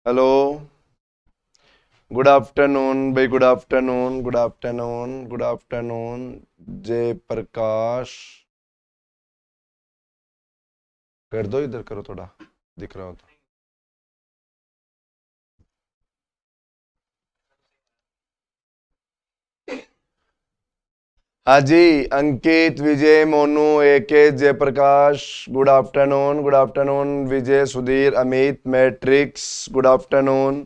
Hello, good afternoon भाई, good afternoon, good afternoon, good afternoon. जय प्रकाश कर दो, इधर करो, थोड़ा दिख रहा हो तो। हाँ जी, Ankit, Vijay, Monu, AK, Jayprakash, good afternoon, good afternoon. Vijay, Sudhir, Amit, Matrix, good afternoon.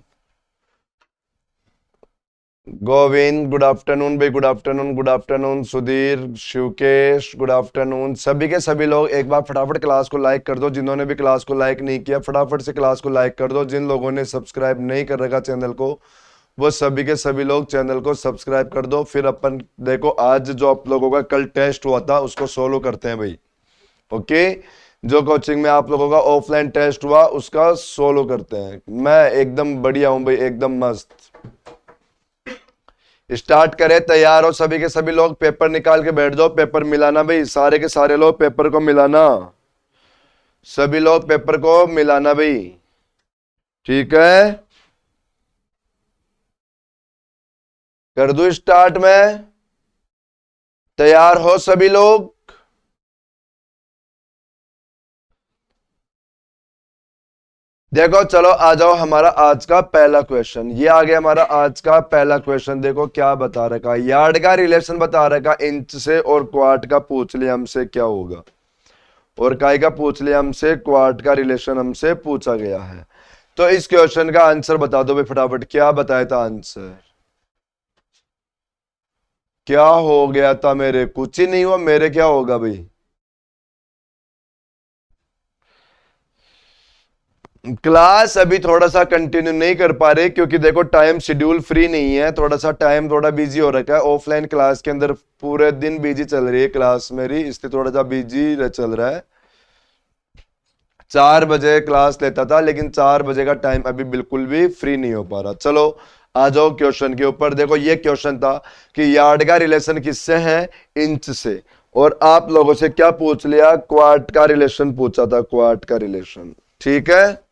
Govind, good afternoon भाई, good afternoon, good afternoon. Sudhir, Shivkesh, good afternoon. सभी के सभी लोग एक बार फटाफट क्लास को लाइक कर दो। जिन्होंने भी क्लास को लाइक नहीं किया, फटाफट से क्लास को लाइक कर दो। जिन लोगों ने सब्सक्राइब नहीं कर रखा चैनल को, वो सभी के सभी लोग चैनल को सब्सक्राइब कर दो। फिर अपन देखो, आज जो आप लोगों का कल टेस्ट हुआ था उसको सोल्व करते हैं भाई। ओके, जो कोचिंग में आप लोगों का ऑफलाइन टेस्ट हुआ उसका सोल्व करते हैं। मैं एकदम बढ़िया हूं भाई, एकदम मस्त। स्टार्ट करें, तैयार हो सभी के सभी लोग? पेपर निकाल के बैठ जाओ, पेपर मिलाना भाई, सारे के सारे लोग पेपर को मिलाना। सभी लोग पेपर को मिलाना भाई, ठीक है? कर दूं स्टार्ट में? तैयार हो सभी लोग? देखो चलो आ जाओ, हमारा आज का पहला क्वेश्चन ये आ गया। हमारा आज का पहला क्वेश्चन देखो क्या बता रखा, यार्ड का रिलेशन बता रखा इंच से, और क्वार्ट का पूछ लिया हमसे क्या होगा, और काय का पूछ लिया हमसे, क्वार्ट का रिलेशन हमसे पूछा गया है। तो इस क्वेश्चन का आंसर बता दो भाई फटाफट, क्या बताया था आंसर? क्या हो गया था मेरे? कुछ ही नहीं हुआ मेरे, क्या होगा भाई? क्लास अभी थोड़ा सा कंटिन्यू नहीं कर पा रहे क्योंकि देखो टाइम शेड्यूल फ्री नहीं है, थोड़ा सा टाइम थोड़ा बिजी हो रखा है। ऑफलाइन क्लास के अंदर पूरे दिन बिजी चल रही है क्लास मेरी, इसलिए थोड़ा सा बिजी चल रहा है। 4 बजे क्लास लेता था, लेकिन 4 बजे का टाइम अभी बिल्कुल भी फ्री नहीं हो पा रहा। चलो आ जाओ क्वेश्चन के ऊपर। देखो ये क्वेश्चन था कि यार्ड का रिलेशन किससे है? इंच से। और आप लोगों से क्या पूछ लिया? क्वार्ट का रिलेशन पूछा था, क्वार्ट का रिलेशन, ठीक है?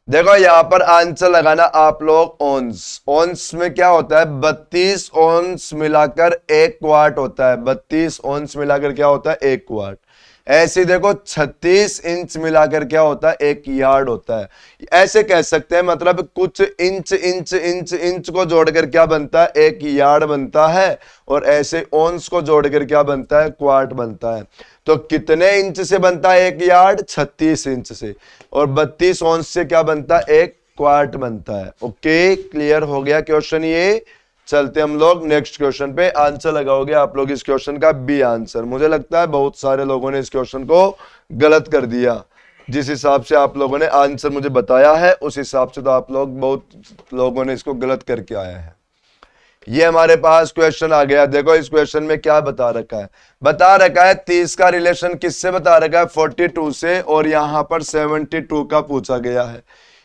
देखो यहां पर आंसर लगाना आप लोग ओंस। ओंस में क्या होता है? 32 ओंस मिलाकर 1 क्वार्ट होता है। 32 ओंस मिलाकर क्या होता है? 1 क्वार्ट। ऐसे देखो 36 इंच मिलाकर क्या होता है? 1 यार्ड होता है। ऐसे कह सकते हैं, मतलब कुछ इंच इंच इंच इंच को जोड़कर क्या बनता है? 1 यार्ड बनता है। और ऐसे ओंस को जोड़कर क्या बनता है? क्वार्ट बनता है। तो कितने इंच से बनता है 1 यार्ड? 36 इंच से। और 32 ओंस से क्या बनता है? 1 क्वार्ट बनता है। ओके, क्लियर हो गया क्वेश्चन ये। चलते हम लोग नेक्स्ट क्वेश्चन पे। आंसर लगाओगे आप लोग इस क्वेश्चन का बी आंसर। मुझे लगता है बहुत सारे लोगों ने इस क्वेश्चन को गलत कर दिया। जिस हिसाब से आप लोगों ने आंसर मुझे बताया है, उस हिसाब से तो आप लोग, बहुत लोगों ने इसको गलत करके आया है। ये हमारे पास क्वेश्चन आ गया। देखो इस क्वेश्चन में क्या बता रखा है? बता रखा है 30 का रिलेशन किससे बता रखा है? 42 से। और यहां पर 72 का पूछा गया है।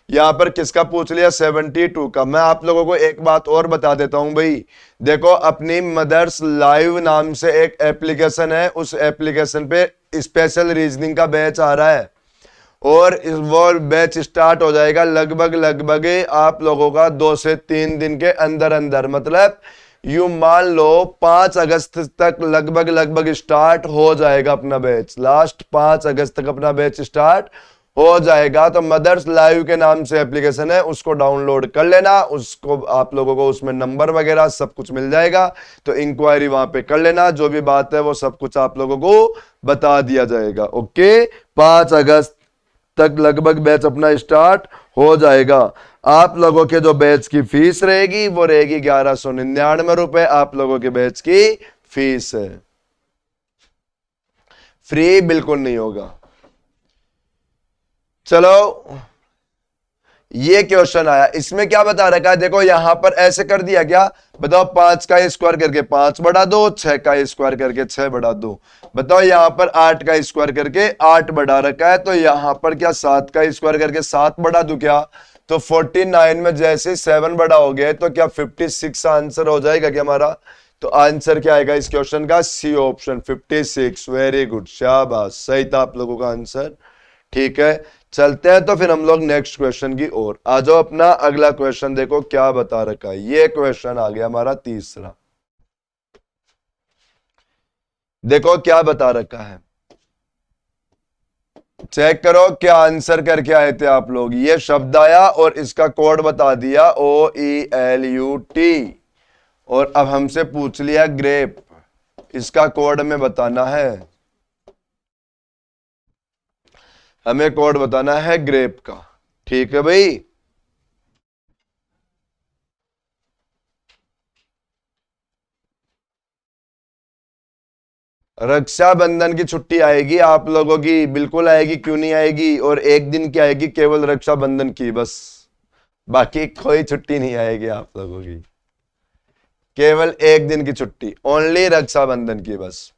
यहां पर किसका पूछ लिया? 72 का। मैं आप लोगों को एक बात और बता देता हूं भाई। देखो अपनी मदर्स लाइव नाम से एक एप्लीकेशन है, उस एप्लीकेशन पे स्पेशल रीजनिंग का बैच आ रहा है। और वो बैच स्टार्ट हो जाएगा लगभग लगभग आप लोगों का 2 से 3 दिन के अंदर अंदर। मतलब यू मान लो 5 अगस्त तक लगभग लगभग स्टार्ट हो जाएगा अपना बैच। लास्ट 5 अगस्त तक अपना बैच स्टार्ट हो जाएगा। तो मदर्स लाइव के नाम से एप्लीकेशन है, उसको डाउनलोड कर लेना। उसको आप लोगों को उसमें नंबर वगैरह सब कुछ मिल जाएगा। तो इंक्वायरी वहां पे कर लेना, जो भी बात है वो सब कुछ आप लोगों को बता दिया जाएगा। ओके, 5 अगस्त तक लगभग बैच अपना स्टार्ट हो जाएगा। आप लोगों के जो बैच की फीस रहेगी वो रहेगी 1199 रुपए। आप लोगों के बैच की फीस है, फ्री बिल्कुल नहीं होगा। चलो ये क्वेश्चन आया, इसमें क्या बता रखा है? देखो यहां पर ऐसे कर दिया क्या? बताओ 5 का स्क्वायर करके 5 बढ़ा दो, 6 का स्क्वायर करके 6 बढ़ा दो। बताओ यहां पर 8 का स्क्वायर करके 8 बढ़ा रखा है, तो यहां पर क्या 7 का स्क्वायर करके 7 बढ़ा दू क्या? तो 49 में जैसे 7 बड़ा हो गया, तो क्या 56 आंसर हो जाएगा क्या हमारा? तो आंसर क्या आएगा इस क्वेश्चन का? C option 56। वेरी गुड, शाबाश, सही था आप लोगों का आंसर, ठीक है। चलते हैं तो फिर हम लोग नेक्स्ट क्वेश्चन की ओर आ जाओ। अपना अगला क्वेश्चन देखो क्या बता रखा है। ये क्वेश्चन आ गया हमारा तीसरा। देखो क्या बता रखा है, चेक करो क्या आंसर करके आए थे आप लोग। ये शब्द आया और इसका कोड बता दिया OELUT, और अब हमसे पूछ लिया ग्रेप, इसका कोड हमें बताना है। हमें कोड बताना है ग्रेप का। ठीक है भाई। रक्षाबंधन की छुट्टी आएगी आप लोगों की, बिल्कुल आएगी, क्यों नहीं आएगी। और एक दिन की आएगी, केवल रक्षाबंधन की बस, बाकी कोई छुट्टी नहीं आएगी आप लोगों की। केवल एक दिन की छुट्टी, ओनली रक्षाबंधन की बस।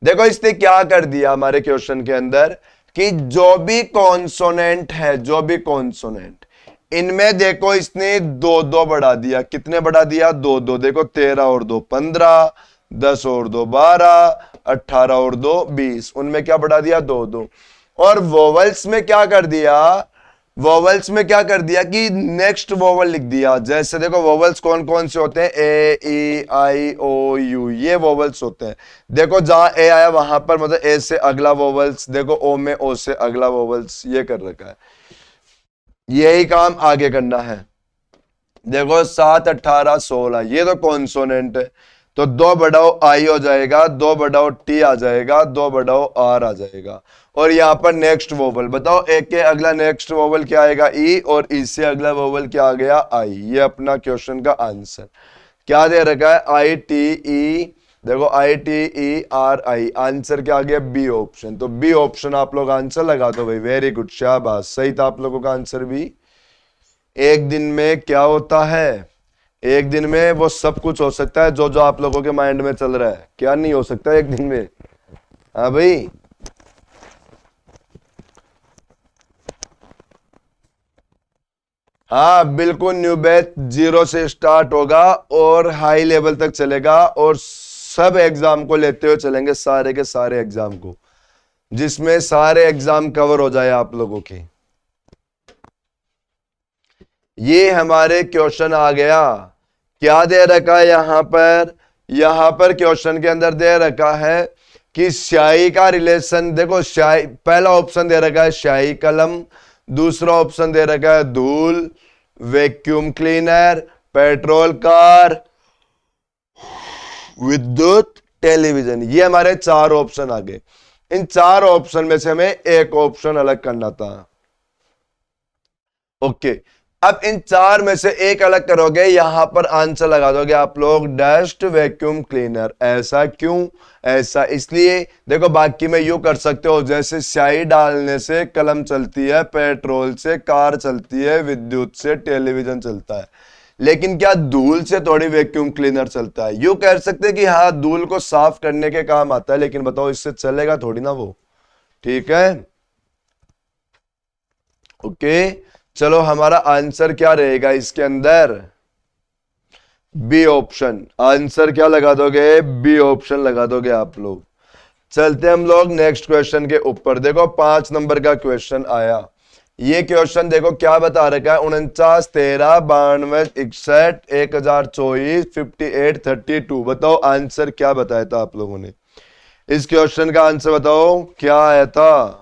देखो इसने क्या कर दिया हमारे क्वेश्चन के अंदर कि जो भी कॉन्सोनेंट है, जो भी कॉन्सोनेंट, इनमें देखो इसने दो दो बढ़ा दिया। कितने बढ़ा दिया? दो दो। देखो 13 और 2 15, 10 और 2 12, 18 और 2 20, उनमें क्या बढ़ा दिया? दो दो। और वोवल्स में क्या कर दिया? वोवल्स में क्या कर दिया कि नेक्स्ट वोवल लिख दिया। जैसे देखो वोवल्स कौन कौन से होते हैं? A E I O U, ये वोवल्स होते हैं। देखो जहां ए आया वहां पर मतलब ए से अगला वोवल्स, देखो ओ में ओ से अगला वोवल्स, ये कर रखा है। यही काम आगे करना है। देखो 7 18 16, ये तो कॉन्सोनेंट है, तो दो बढ़ाओ आई हो जाएगा, दो बढ़ाओ टी आ जाएगा, दो बढ़ाओ आर आ जाएगा। और यहां पर नेक्स्ट वोवल बताओ, एक के अगला नेक्स्ट वोवल क्या आएगा? ई, और ई से अगला वोवल क्या आ गया? आई। ये अपना क्वेश्चन का आंसर क्या दे रखा है? ITE। देखो ITERI, आंसर क्या आ गया? B option. तो बी ऑप्शन आप लोग आंसर लगा दो भाई। वेरी गुड, शाबाश, सही था आप लोगों का आंसर भी। एक दिन में क्या होता है? एक दिन में वो सब कुछ हो सकता है जो जो आप लोगों के माइंड में चल रहा है। क्या नहीं हो सकता एक दिन में? हाँ भाई। हाँ बिल्कुल, न्यू बैच 0 से स्टार्ट होगा और हाई लेवल तक चलेगा, और सब एग्जाम को लेते हुए चलेंगे, सारे के सारे एग्जाम को, जिसमें सारे एग्जाम कवर हो जाए आप लोगों की। ये हमारे क्वेश्चन आ गया। क्या दे रखा है यहां पर? यहां पर क्वेश्चन के अंदर दे रखा है कि स्याही का रिलेशन। देखो स्याही, पहला ऑप्शन दे रखा है स्याही कलम, दूसरा ऑप्शन दे रखा है धूल, वैक्यूम क्लीनर, पेट्रोल कार, विद्युत, टेलीविजन। ये हमारे चार ऑप्शन आ गए। इन चार ऑप्शन में से हमें एक ऑप्शन अलग करना था। ओके, अब इन चार में से एक अलग करोगे, यहां पर आंसर लगा दोगे आप लोग डस्ट वैक्यूम क्लीनर। ऐसा क्यों? ऐसा इसलिए, देखो बाकी में यू कर सकते हो, जैसे स्याही डालने से कलम चलती है, पेट्रोल से कार चलती है, विद्युत से टेलीविजन चलता है, लेकिन क्या धूल से थोड़ी वैक्यूम क्लीनर चलता है? यू कह सकते हैं कि हाँ धूल को साफ करने के काम आता है, लेकिन बताओ इससे चलेगा थोड़ी ना वो। ठीक है, ओके। चलो हमारा आंसर क्या रहेगा इसके अंदर? B option. आंसर क्या लगा दोगे? बी ऑप्शन लगा दोगे आप लोग। चलते हम लोग नेक्स्ट क्वेश्चन के ऊपर। देखो 5 नंबर का क्वेश्चन आया। ये क्वेश्चन देखो क्या बता रखा है? 49 13 92 61 1024 58 32। बताओ आंसर क्या बताया था आप लोगों ने? इस क्वेश्चन का आंसर बताओ क्या आया था?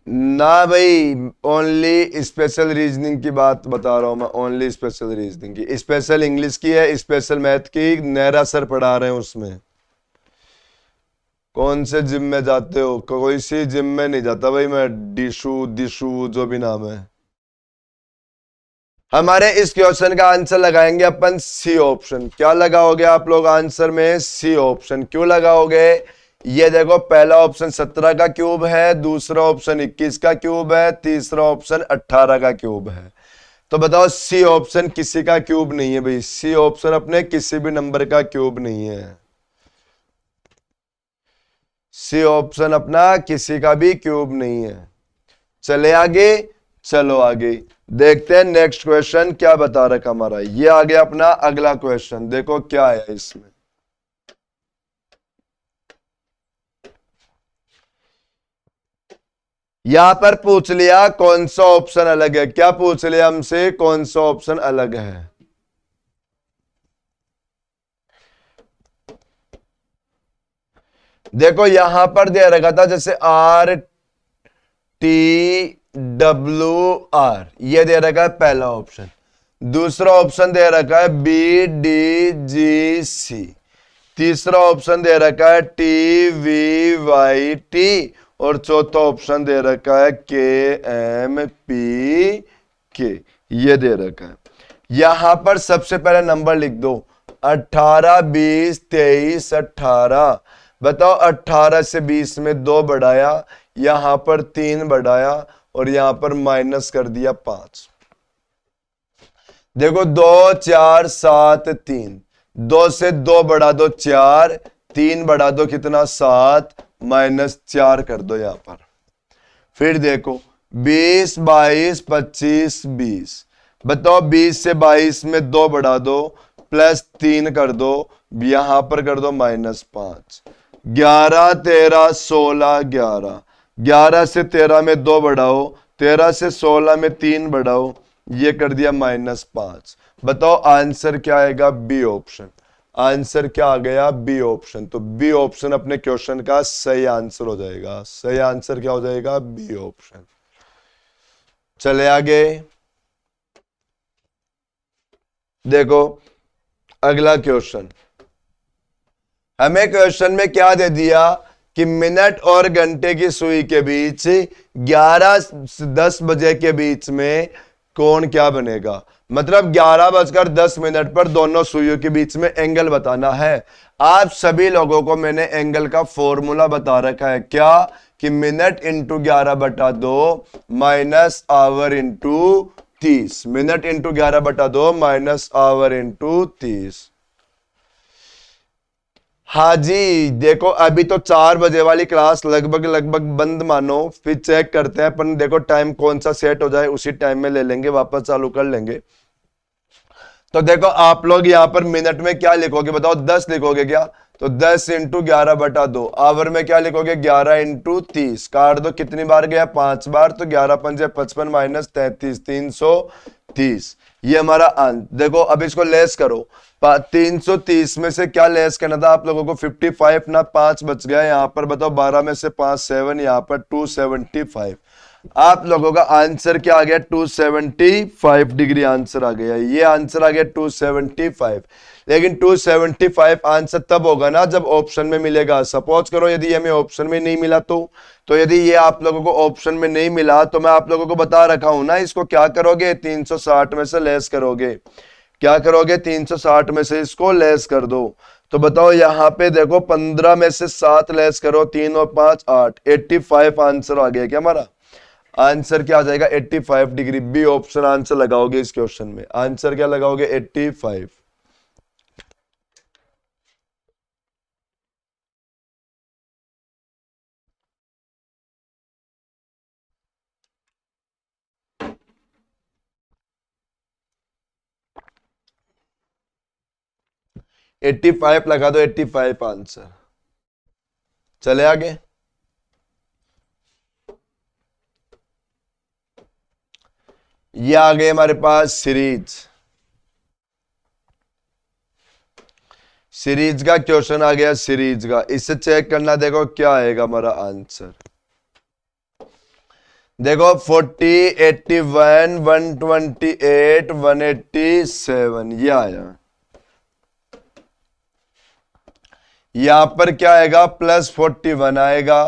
ना भाई, ओनली स्पेशल रीजनिंग की बात बता रहा हूं मैं। ओनली स्पेशल रीजनिंग की, स्पेशल इंग्लिश की है, स्पेशल मैथ की, नहरा सर पढ़ा रहे हैं उसमें। कौन से जिम में जाते हो? कोई सी जिम में नहीं जाता भाई मैं। डिशु दिशु जो भी नाम है। हमारे इस क्वेश्चन का आंसर लगाएंगे अपन सी ऑप्शन। क्या लगाओगे आप लोग आंसर में? C option. क्यों लगाओगे? ये देखो पहला ऑप्शन 17 का क्यूब है, दूसरा ऑप्शन 21 का क्यूब है, तीसरा ऑप्शन 18 का क्यूब है। तो बताओ सी ऑप्शन किसी का क्यूब नहीं है भाई। सी ऑप्शन अपने किसी भी नंबर का क्यूब नहीं है। सी ऑप्शन अपना किसी का भी क्यूब नहीं है। चले आगे। चलो आगे देखते हैं नेक्स्ट क्वेश्चन क्या बता रखा हमारा। ये आ गया अपना अगला क्वेश्चन, देखो क्या है इसमें। यहां पर पूछ लिया कौन सा ऑप्शन अलग है, क्या पूछ लिया हमसे, कौन सा ऑप्शन अलग है। देखो यहां पर दे रखा था जैसे आर टी डब्ल्यू आर, ये दे रखा है पहला ऑप्शन। दूसरा ऑप्शन दे रखा है बी डी जी सी। तीसरा ऑप्शन दे रखा है टी वी वाई टी। और चौथा ऑप्शन दे रखा है के एम पी के, ये दे रखा है। यहां पर सबसे पहले नंबर लिख दो 18 20 23 18। बताओ 18 से 20 में 2 बढ़ाया, यहां पर 3 बढ़ाया और यहां पर माइनस कर दिया 5। देखो 2 4 7 3, 2 से 2 बढ़ा दो 4, 3 बढ़ा दो कितना 7, माइनस 4 कर दो यहां पर। फिर देखो 20 22 25 20। बताओ 20 से 22 में 2 बढ़ा दो, प्लस 3 कर दो, यहां पर कर दो माइनस 5। 11 13 16 11, 11 से 13 में 2 बढ़ाओ, 13 से 16 में 3 बढ़ाओ, ये कर दिया माइनस 5। बताओ आंसर क्या आएगा, बी ऑप्शन। आंसर क्या आ गया, बी ऑप्शन। तो बी ऑप्शन अपने क्वेश्चन का सही आंसर हो जाएगा। सही आंसर क्या हो जाएगा, बी ऑप्शन। चले आगे देखो अगला क्वेश्चन। हमें क्वेश्चन में क्या दे दिया कि मिनट और घंटे की सुई के बीच 11 से 10 बजे के बीच में कोण क्या बनेगा। मतलब 11:10 पर दोनों सुइयों के बीच में एंगल बताना है। आप सभी लोगों को मैंने एंगल का फॉर्मूला बता रखा है, क्या कि minute into 11/2 minus our into 30। Minute into 11/2 minus our into 30। हाँ जी, देखो अभी तो 4 बजे वाली क्लास लगभग बंद मानो, फिर चेक करते हैं अपन। देखो टाइम कौन सा सेट हो जाए उसी टाइम में ले लेंगे, वापस चालू कर लेंगे। तो देखो आप लोग यहां पर मिनट में क्या लिखोगे बताओ, 10 लिखोगे क्या। तो 10 इंटू 11/2। आवर में क्या लिखोगे, 11 इंटू 30। काट दो, कितनी बार गया, 5 बार। तो 11 पंजे 55 माइनस 33 330। ये हमारा अंत। देखो अब इसको लेस करो, 330 में से क्या लेस करना था आप लोगों को, 55 ना, 5 बच गया यहाँ पर। बताओ 12 में से 5 7, यहाँ पर 275। आप लोगों का आंसर क्या आ गया, 275 डिग्री आंसर आ गया। ये आंसर आ गया 275। लेकिन 275 आंसर तब होगा ना जब ऑप्शन में मिलेगा। सपोज करो यदि हमें ऑप्शन में नहीं मिला तो यदि ये आप लोगों को ऑप्शन में नहीं मिला तो मैं आप लोगों को बता रखा हूं ना, इसको क्या करोगे, 360 में से लेस करोगे। क्या करोगे, 360 में से इसको लेस कर दो। तो बताओ यहां पे देखो 15 में से 7 लेस करो, 3 और 5 8, 85 आंसर आ गया क्या हमारा। आंसर क्या आ जाएगा, 85 डिग्री। बी ऑप्शन आंसर लगाओगे इस क्वेश्चन में। आंसर क्या लगाओगे, 85। एट्टी फाइव लगा दो, 85 आंसर। चले आगे। ये आ गए हमारे पास सीरीज। सीरीज का क्वेश्चन आ गया, सीरीज का। इससे चेक करना, देखो क्या आएगा हमारा आंसर। देखो 40 81 128 187 ये आया। यहां पर क्या आएगा, +41 आएगा।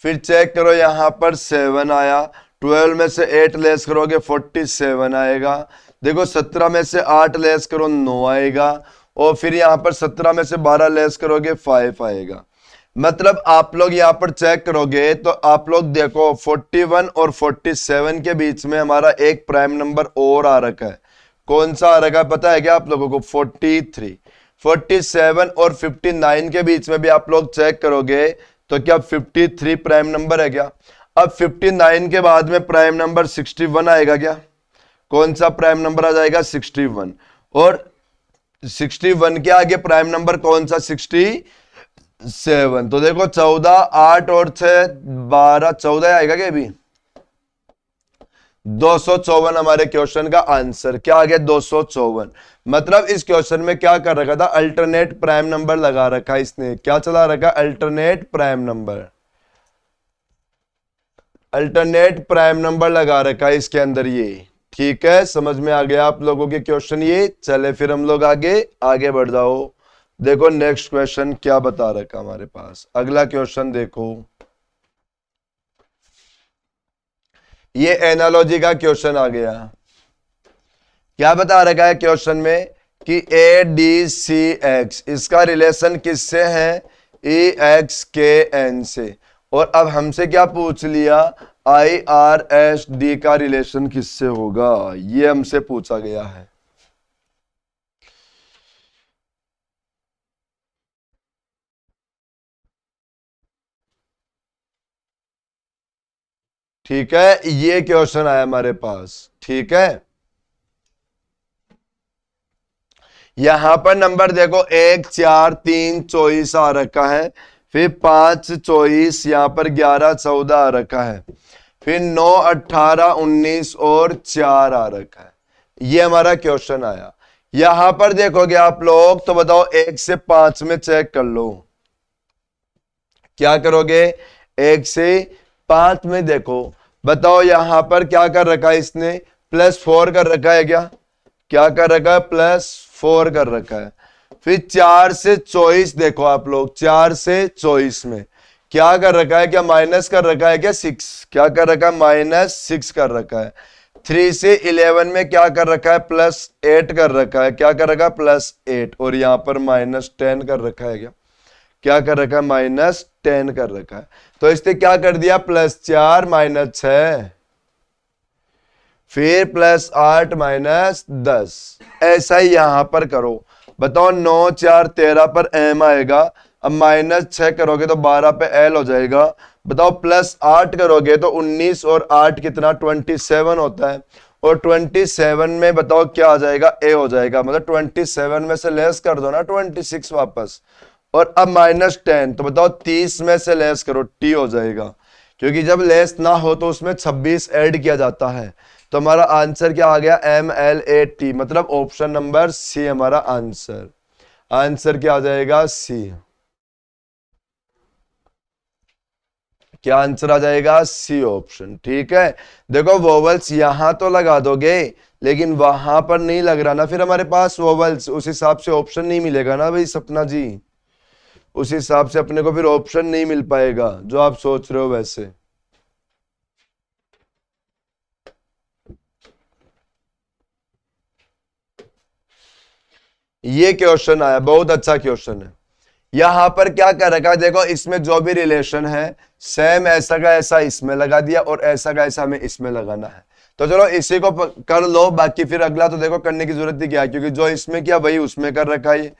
फिर चेक करो यहां पर 7 आया। 12 में से 8 लेस करोगे 47 आएगा। देखो 17 में से 8 लेस करो 9 आएगा। और फिर यहां पर 17 में से 12 लेस करोगे 5 आएगा। मतलब आप लोग यहां पर चेक करोगे तो आप लोग देखो 41 और 47 के बीच में हमारा एक प्राइम नंबर और आ रखा है। कौन सा आ रखा है पता है क्या आप लोगों को, 43। 47 और 59 के बीच में भी आप लोग चेक करोगे तो क्या 53 प्राइम नंबर है क्या। अब 59 के बाद में प्राइम नंबर 61 आएगा क्या? कौन सा प्राइम नंबर आ जाएगा? 61। और 61 के आगे प्राइम नंबर कौन सा? 67। तो देखो 14, 8 और 6 12, 14 आएगा क्या? अभी 254 हमारे क्वेश्चन का आंसर। क्या आ गया? 254। मतलब इस क्वेश्चन में क्या कर रखा था? अल्टरनेट प्राइम नंबर लगा रखा इसने। क्या चला रखा? Alternate prime number. Alternate prime number लगा रखा है इसके अंदर ये। ठीक है, समझ में आ गया आप लोगों के क्वेश्चन ये? चले फिर हम लोग आगे बढ़ जाओ। देखो नेक्स्ट क्वेश्चन क्या बता रखा हमारे पास। अगला क्वेश्चन देखो, ये एनालॉजी का क्वेश्चन आ गया। क्या बता रखा है क्वेश्चन में कि ए डी सी एक्स, इसका रिलेशन किससे है? ई एक्स के एन से। और अब हमसे क्या पूछ लिया? आई आर एस डी का रिलेशन किससे होगा? ये हमसे पूछा गया है। ठीक है, ये क्वेश्चन आया हमारे पास। ठीक है, यहां पर नंबर देखो 1 4 3 24 आ रखा है, फिर 5 24, यहां पर 11 14 आ रखा है, फिर 9 18 19 और 4 आ रखा है। ये हमारा क्वेश्चन आया। यहां पर देखोगे आप लोग तो बताओ 1 से 5 में चेक कर लो। क्या करोगे? 1 से 5 में देखो, बताओ यहां पर क्या कर रखा है इसने? +4 कर रखा है क्या? क्या कर रखा है? +4 कर रखा है। फिर 4 से 24 देखो आप लोग, 4 से 24 में क्या कर रखा है? क्या माइनस कर रखा है क्या? 6। क्या कर रखा है? -6 कर रखा है। 3 से 11 में क्या कर रखा है? +8 कर रखा है। क्या कर रखा है? +8। और यहां पर -10 कर रखा है क्या? क्या कर रखा है? -10 कर रखा है। तो इसने क्या कर दिया? +4 -6, फिर +8 -10। ऐसा ही यहां पर करो। बताओ 9 4 13 पर m आएगा। अब -6 करोगे तो 12 पे l हो जाएगा। बताओ +8 करोगे तो 19 और 8 कितना? 27 होता है। और 27 में बताओ क्या आ जाएगा? a हो जाएगा। मतलब 27 में से लेस कर दो ना 26 वापस। और अब -10, तो बताओ 30 में से लेस करो, t हो जाएगा। क्योंकि जब लेस ना हो तो उसमें 26 ऐड किया जाता है। तो हमारा आंसर क्या आ गया? MLAT, मतलब ऑप्शन नंबर सी हमारा आंसर। आंसर क्या आ जाएगा? सी। क्या आंसर आ जाएगा? C option. ठीक है, देखो वोवल्स यहां तो लगा दोगे लेकिन वहां पर नहीं लग रहा ना फिर हमारे पास वोवल्स, उस हिसाब से ऑप्शन नहीं मिलेगा ना भाई सपना जी। उस हिसाब से अपने को फिर ऑप्शन नहीं मिल पाएगा जो आप सोच रहे हो वैसे। ये क्वेश्चन आया, बहुत अच्छा क्वेश्चन है। यहां पर क्या कर रखा है? देखो इसमें जो भी रिलेशन है सेम ऐसा का ऐसा इसमें लगा दिया और ऐसा का ऐसा हमें इसमें लगाना है। तो चलो इसी को कर लो, बाकी फिर अगला तो देखो करने की जरूरत ही क्या है, क्योंकि जो इसमें किया वही उसमें कर रखा है।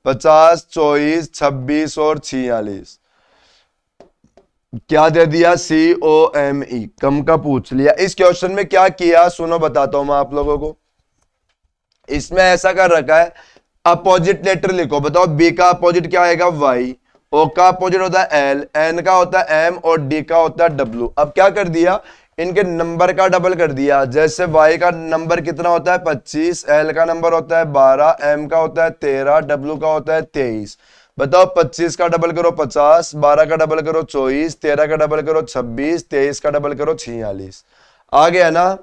50 24 26 और 46 क्या दे दिया? COME, कम का पूछ लिया। इस क्वेश्चन में क्या किया सुनो, बताता हूं मैं आप लोगों को। इसमें ऐसा कर रखा है, अपोजिट लेटर लिखो। बताओ बी का अपोजिट क्या आएगा? वाई। ओ का अपोजिट होता है एल, एन का होता है एम और डी का होता है डब्ल्यू। अब क्या कर दिया? इनके नंबर का डबल कर दिया। जैसे वाई का नंबर कितना होता है? 25, एल का नंबर होता है 12, एम का होता है 13, डब्ल्यू का होता है 23। बताओ 25 का डबल करो 50, 12 का डबल करो 24, 13 का डबल करो 26, 23 का डबल करो 46। आ गया ना?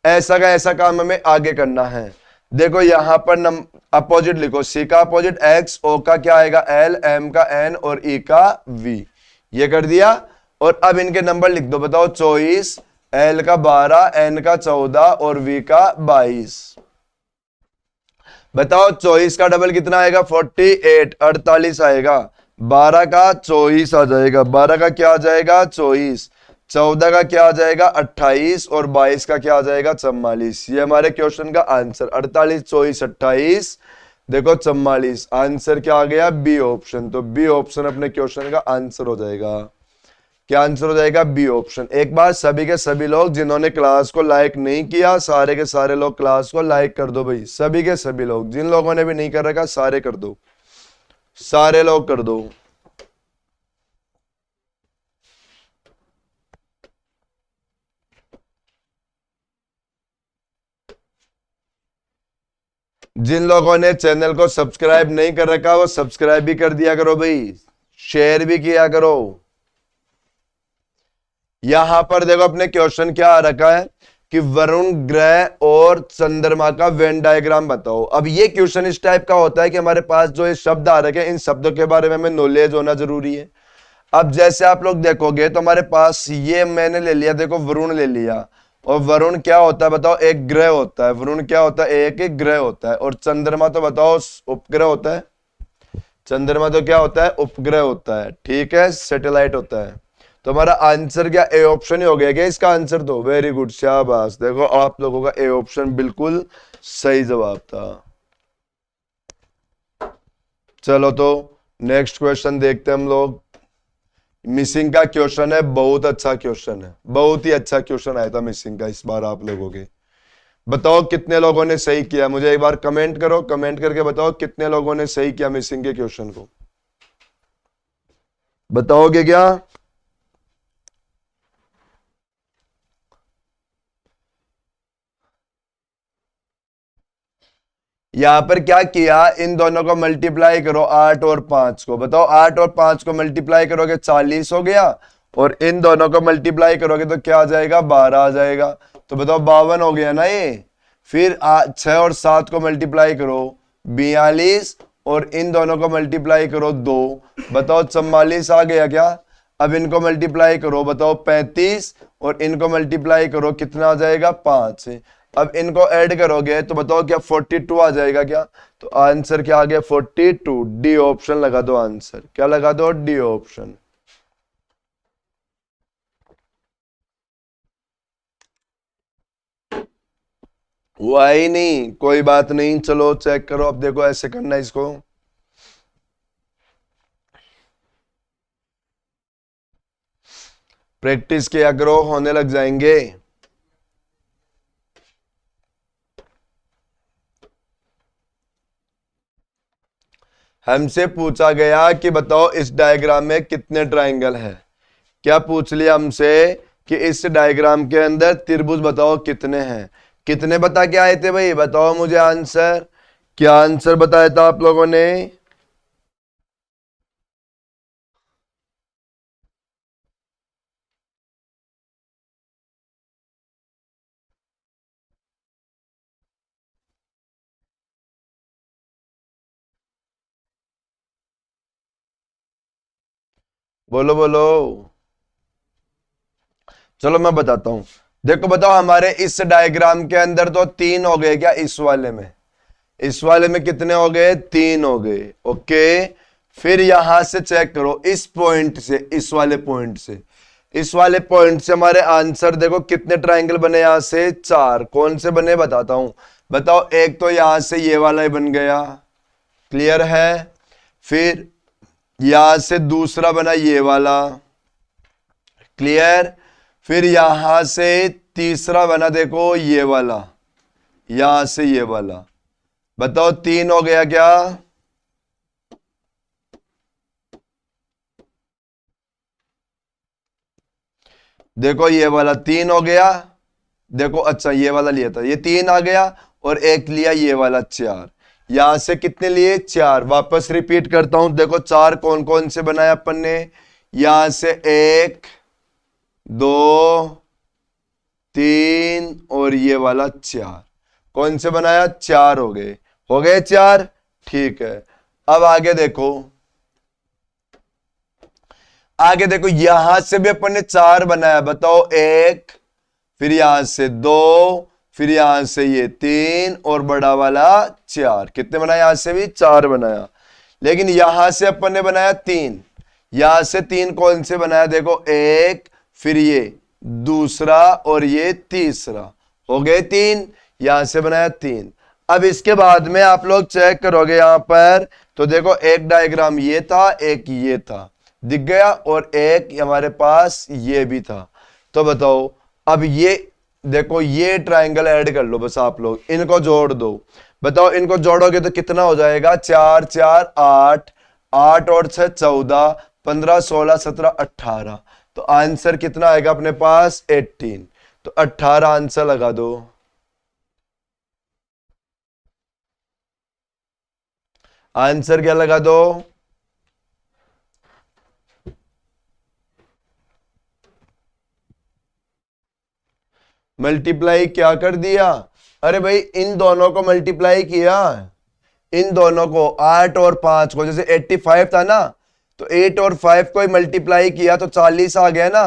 ऐसा का ऐसा काम हमें आगे करना है। देखो यहां पर अपोजिट लिखो। सी का अपोजिट एक्स, ओ का क्या आएगा? एल, एम का एन और ई का वी। ये कर दिया। और अब इनके नंबर लिख दो। बताओ 24, एल का 12, एन का 14 और वी का 22। बताओ 24 का डबल कितना आएगा? 48, 48 आएगा। 12 का 24 आ जाएगा। 12 का क्या आ जाएगा? 24। 14 का क्या आ जाएगा? 28 और 22 का क्या आ जाएगा? 44। ये हमारे क्वेश्चन का आंसर। 48 24 28, देखो 44। आंसर क्या आ गया? B option. तो बी ऑप्शन अपने क्वेश्चन का आंसर हो जाएगा। क्या आंसर हो जाएगा? B option. एक बार सभी के सभी लोग जिन्होंने क्लास को लाइक नहीं किया, सारे के सारे लोग क्लास को लाइक कर दो भाई, सभी के सभी लोग। जिन लोगों ने भी नहीं कर रखा सारे कर दो, सारे लोग कर दो। जिन लोगों ने चैनल को सब्सक्राइब नहीं कर रखा वो सब्सक्राइब भी कर दिया करो भाई, शेयर भी किया करो। यहां पर देखो अपने क्वेश्चन क्या आ रखा है कि वरुण ग्रह और चंद्रमा का वेन डायग्राम बताओ। अब ये क्वेश्चन इस टाइप का होता है कि हमारे पास जो ये शब्द आ रखे हैं इन शब्दों के बारे में हमें नॉलेज होना जरूरी है। अब जैसे आप लोग देखोगे तो हमारे पास ये मैंने ले लिया, देखो वरुण ले लिया, और वरुण क्या होता है बताओ? एक ग्रह होता है। वरुण क्या होता है? एक ग्रह होता है। और चंद्रमा तो बताओ उपग्रह होता है। चंद्रमा तो क्या होता है? उपग्रह होता है, ठीक है, सैटेलाइट होता है। तो हमारा आंसर क्या ए ऑप्शन ही हो गया क्या इसका आंसर? तो वेरी गुड, शाबाश। देखो आप लोगों का ए ऑप्शन बिल्कुल सही जवाब था। चलो तो नेक्स्ट क्वेश्चन देखते हैं हम लोग। मिसिंग का क्वेश्चन है, बहुत अच्छा क्वेश्चन है, बहुत ही अच्छा क्वेश्चन आया था मिसिंग का इस बार आप लोगों के। बताओ कितने लोगों ने सही किया, मुझे एक बार कमेंट करो, कमेंट करके बताओ कितने लोगों ने सही किया मिसिंग के क्वेश्चन को। बताओगे क्या? यहां पर क्या किया, इन दोनों को मल्टीप्लाई करो, 8 और 5 को। बताओ 8 और 5 को मल्टीप्लाई करोगे 40 हो गया, और इन दोनों को मल्टीप्लाई करोगे तो क्या आ जाएगा? 12 आ जाएगा। तो बताओ 52 हो गया ना ये। फिर 6 और 7 को मल्टीप्लाई करो 42, और इन दोनों को मल्टीप्लाई करो 2। बताओ 44 आ गया क्या? अब इनको मल्टीप्लाई करो, बताओ 35, और इनको मल्टीप्लाई करो कितना आ जाएगा? 5। अब इनको ऐड करोगे तो बताओ क्या 42 आ जाएगा क्या? तो आंसर क्या आ गया? 42। डी ऑप्शन लगा दो आंसर। क्या लगा दो? D option. हुआ ही नहीं, कोई बात नहीं, चलो चेक करो। अब देखो ऐसे करना इसको। प्रैक्टिस किया करो, होने लग जाएंगे। हमसे पूछा गया कि बताओ इस डायग्राम में कितने ट्रायंगल है। क्या पूछ लिया हमसे कि इस डायग्राम के अंदर त्रिभुज बताओ कितने हैं। कितने बता के आए थे भाई? बताओ मुझे आंसर। क्या आंसर बताया था आप लोगों ने? बोलो बोलो। चलो मैं बताता हूं। देखो बताओ हमारे इस डायग्राम के अंदर तो 3 हो गए क्या? इस वाले में, इस वाले में कितने हो गए? 3 हो गए। ओके, फिर यहां से चेक करो, इस पॉइंट से, इस वाले पॉइंट से, इस वाले पॉइंट से हमारे आंसर देखो कितने ट्रायंगल बने? यहां से 4। कौन से बने बताता हूं। बताओ, एक तो यहां से ये वाला ही बन गया, क्लियर है। फिर यहां से दूसरा बना ये वाला, क्लियर। फिर यहां से तीसरा बना, देखो ये वाला, यहां से ये वाला। बताओ 3 हो गया क्या? देखो ये वाला 3 हो गया। देखो अच्छा ये वाला लिया था, ये 3 आ गया, और एक लिया ये वाला 4। यहां से कितने लिए? 4। वापस रिपीट करता हूं, देखो 4 कौन कौन से बनाया अपन ने? यहां से 1 2 3 और ये वाला 4। कौन से बनाया? 4 हो गए। हो गए 4, ठीक है। अब आगे देखो, आगे देखो, यहां से भी अपन ने 4 बनाया। बताओ 1, फिर यहां से 2, फिर यहां से ये 3, और बड़ा वाला 4। कितने बनाया? यहां से भी 4 बनाया। लेकिन यहां से अपन ने बनाया 3। यहां से 3 कौन से बनाया? देखो 1, फिर ये दूसरा, और ये तीसरा। हो गए 3। यहां से बनाया 3। अब इसके बाद में आप लोग चेक करोगे यहां पर, तो देखो एक डायग्राम ये था, एक ये था। दिख गया, और एक हमारे पास ये भी था। तो बताओ, अब ये देखो, ये ट्राइंगल ऐड कर लो बस आप लोग, इनको जोड़ दो। बताओ, इनको जोड़ोगे तो कितना हो जाएगा? 4 4 8, 8 और 6 14, 15 16 17 18। तो आंसर कितना आएगा अपने पास? 18। तो 18 आंसर लगा दो। आंसर क्या लगा दो? मल्टीप्लाई क्या कर दिया? अरे भाई, इन दोनों को मल्टीप्लाई किया, इन दोनों को, 8 और 5 को। जैसे 85 था ना, तो 8 और 5 को ही मल्टीप्लाई किया तो 40 आ गया ना।